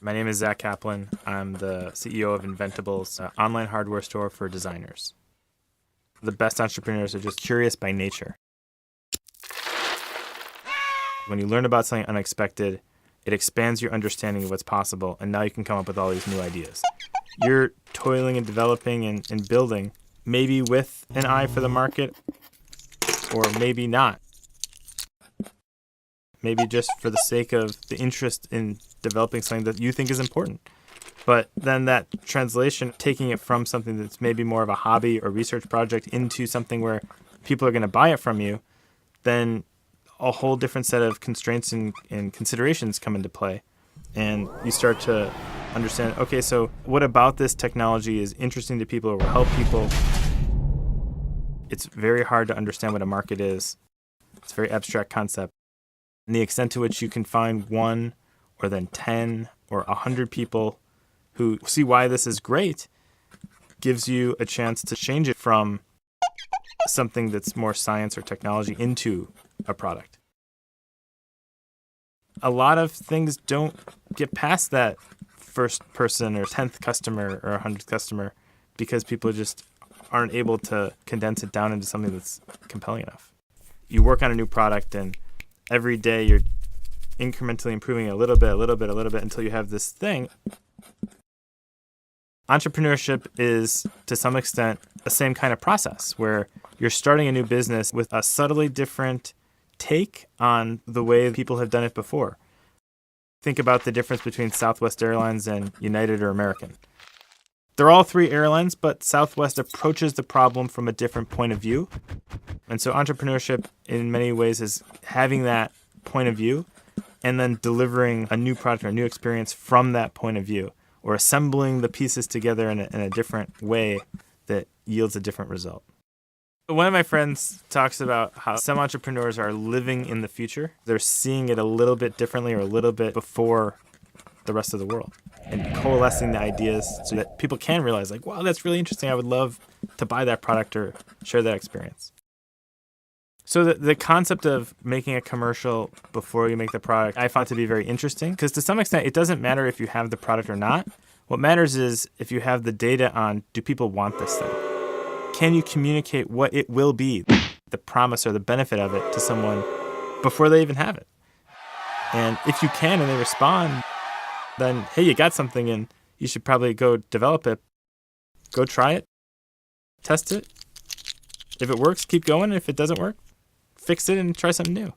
My name is Zach Kaplan. I'm the CEO of Inventables, an online hardware store for designers. The best entrepreneurs are just curious by nature. When you learn about something unexpected, it expands your understanding of what's possible, and now you can come up with all these new ideas. You're toiling and developing and building, maybe with an eye for the market, or maybe not. Maybe just for the sake of the interest in developing something that you think is important. But then that translation, taking it from something that's maybe more of a hobby or research project into something where people are going to buy it from you, then a whole different set of constraints and considerations come into play. And you start to understand, okay, so what about this technology is interesting to people or will help people? It's very hard to understand what a market is. It's a very abstract concept. And the extent to which you can find one or then 10 or 100 people who see why this is great gives you a chance to change it from something that's more science or technology into a product. A lot of things don't get past that first person or 10th customer or 100th customer because people just aren't able to condense it down into something that's compelling enough. You work on a new product and every day you're incrementally improving it a little bit until you have this thing. Entrepreneurship is, to some extent, the same kind of process where you're starting a new business with a subtly different take on the way people have done it before. Think about the difference between Southwest Airlines and United or American. They're all three airlines, but Southwest approaches the problem from a different point of view. And so entrepreneurship, in many ways, is having that point of view and then delivering a new product or a new experience from that point of view, or assembling the pieces together in a different way that yields a different result. One of my friends talks about how some entrepreneurs are living in the future. They're seeing it a little bit differently or a little bit before the rest of the world and coalescing the ideas so that people can realize, like, wow, that's really interesting. I would love to buy that product or share that experience. So the concept of making a commercial before you make the product, I found to be very interesting because to some extent, it doesn't matter if you have the product or not. What matters is if you have the data on, do people want this thing? Can you communicate what it will be, the promise or the benefit of it to someone before they even have it? And if you can and they respond, then, hey, you got something and you should probably go develop it. Go try it. Test it. If it works, keep going. If it doesn't work, fix it and try something new.